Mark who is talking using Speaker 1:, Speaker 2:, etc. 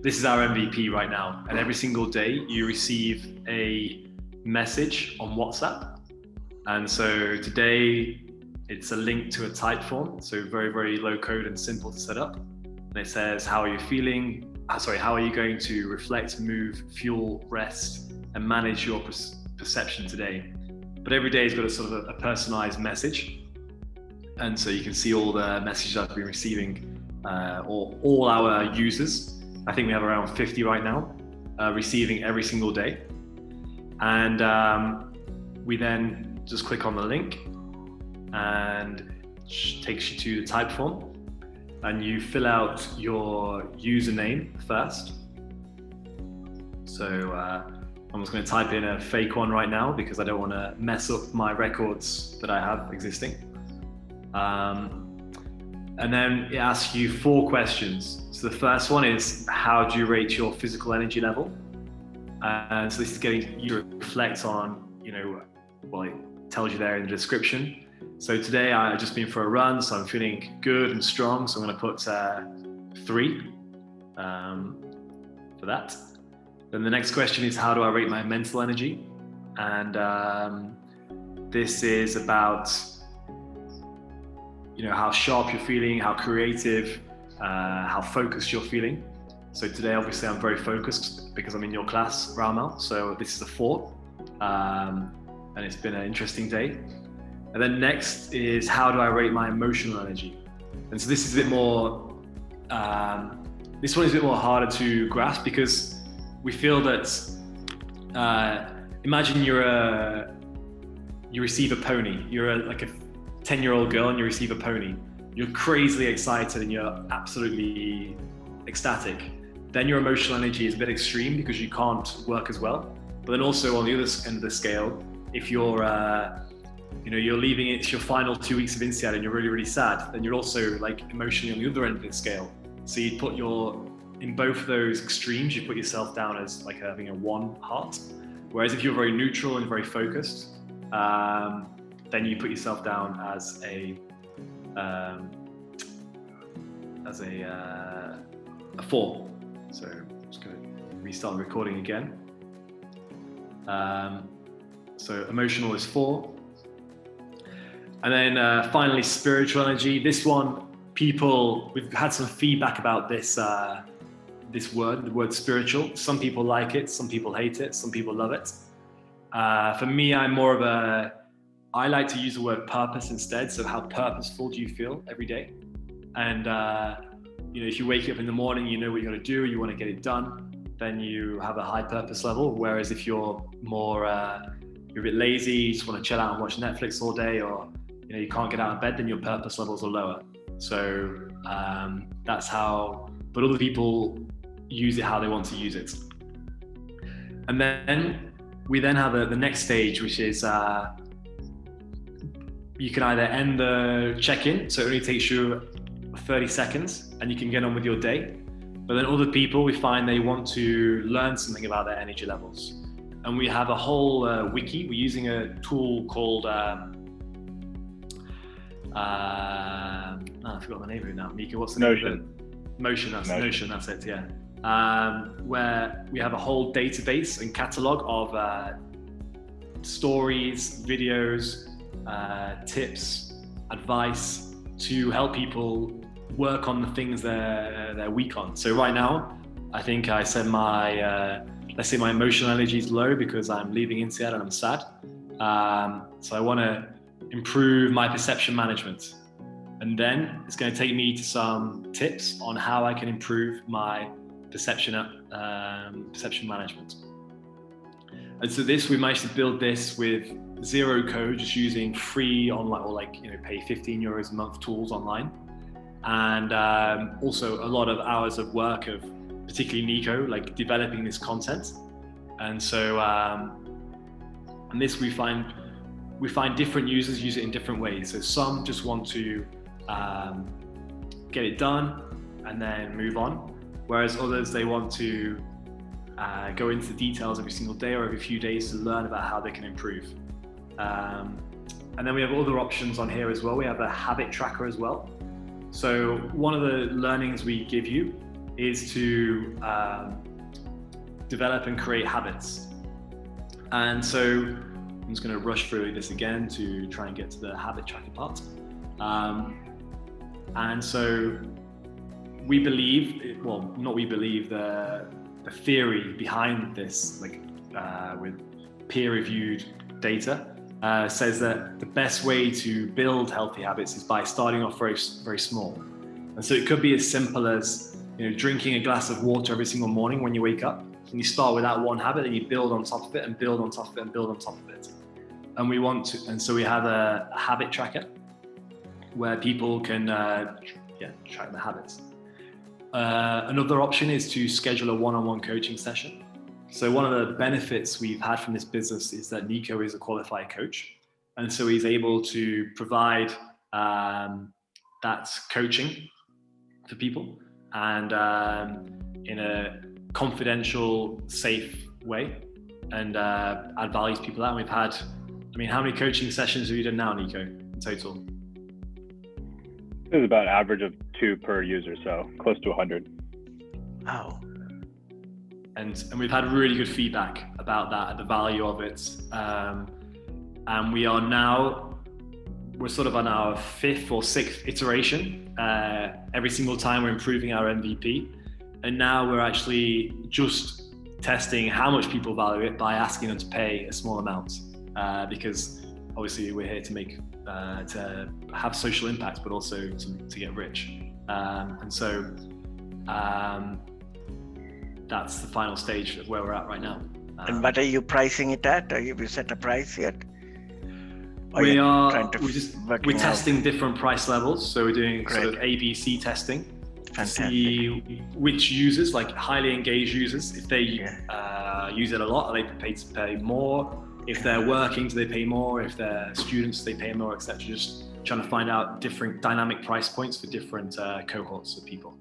Speaker 1: this is our MVP right now. And every single day you receive a message on WhatsApp. And so today it's a link to a type form. So very, very low code and simple to set up. And it says, how are you feeling? How are you going to reflect, move, fuel, rest, and manage your perception today? But every day has got a sort of a personalized message. And so you can see all the messages I've been receiving, or all our users. I think we have around 50 right now, receiving every single day. And we then just click on the link and it takes you to the type form. And you fill out your username first. So I'm just going to type in a fake one right now because I don't want to mess up my records that I have existing. And then it asks you 4 questions. So the first one is, how do you rate your physical energy level? And so this is getting you to reflect on, well, it tells you there in the description. So today I've just been for a run, so I'm feeling good and strong. So I'm going to put 3 for that. Then the next question is, how do I rate my mental energy? And this is about, how sharp you're feeling, how creative, how focused you're feeling. So today, obviously, I'm very focused because I'm in your class, Ramal. So this is a 4, and it's been an interesting day. And then next is, how do I rate my emotional energy? And so this is a bit more, this one is a bit more harder to grasp because we feel that, imagine you receive a pony. You're like a 10-year-old girl and you receive a pony. You're crazily excited and you're absolutely ecstatic. Then your emotional energy is a bit extreme because you can't work as well. But then also on the other end of the scale, if you're you're leaving, it's your final 2 weeks of Insead and you're really, really sad, then you're also like emotionally on the other end of the scale. So you put in both of those extremes, you put yourself down as like having a 1 heart. Whereas if you're very neutral and very focused, then you put yourself down as a 4. So I'm just going to restart the recording again. So emotional is 4. And then finally, spiritual energy. This one, we've had some feedback about this the word spiritual. Some people like it, some people hate it, some people love it. For me, I'm more of I like to use the word purpose instead. So how purposeful do you feel every day? And if you wake up in the morning, you know what you're going to do, you want to get it done, then you have a high purpose level. Whereas if you're more, you're a bit lazy, you just want to chill out and watch Netflix all day, or you can't get out of bed, then your purpose levels are lower. So that's how, but other people use it how they want to use it. And then we then have the next stage, which is you can either end the check-in, so it only takes you 30 seconds and you can get on with your day. But then other people, we find they want to learn something about their energy levels. And we have a whole wiki. We're using a tool called, I forgot the name of it now. Mika, what's the name of it? Notion, that's it, yeah. Where we have a whole database and catalog of stories, videos, tips, advice to help people work on the things they're weak on. So right now, I think I said let's say my emotional energy is low because I'm leaving Insead and I'm sad. So I want to improve my perception management. And then it's going to take me to some tips on how I can improve my perception management. And so we managed to build this with 0 code, just using free online or pay €15 a month tools online. And also a lot of hours of work of particularly Nico, developing this content. And so, and this we find different users use it in different ways. So some just want to get it done and then move on. Whereas others, they want to go into the details every single day or every few days to learn about how they can improve. And then we have other options on here as well. We have a habit tracker as well. So one of the learnings we give you is to develop and create habits. And so I'm just going to rush through this again to try and get to the habit tracker part. And so we believe, well, not we believe, the theory behind this, like with peer-reviewed data, says that the best way to build healthy habits is by starting off very, very small. And so it could be as simple as, you know, drinking a glass of water every single morning when you wake up. And you start with that one habit, and you build on top of it, and build on top of it, and build on top of it. And we want to, and so we have a habit tracker where people can track their habits. Another option is to schedule a one-on-one coaching session. So one of the benefits we've had from this business is that Nico is a qualified coach. And so he's able to provide that coaching for people, and in a confidential, safe way, and add value to people out. And we've had, I mean, how many coaching sessions have you done now, Nico, in total?
Speaker 2: This is about an average of 2 per user, so close to 100.
Speaker 3: Wow.
Speaker 1: And we've had really good feedback about that, the value of it. And we are now, we're sort of on our 5th or 6th iteration. Every single time we're improving our MVP. And now we're actually just testing how much people value it by asking them to pay a small amount. Because obviously we're here to make, to have social impact, but also to get rich. And so that's the final stage of where we're at right now.
Speaker 3: And what are you pricing it at? Have you set a price yet?
Speaker 1: We're testing different price levels. So we're doing sort of ABC testing.
Speaker 3: Fantastic.
Speaker 1: To see which users, like highly engaged users, if they use it a lot, are they prepared to pay more? If they're working, do they pay more? If they're students, they pay more, etc. Just trying to find out different dynamic price points for different cohorts of people.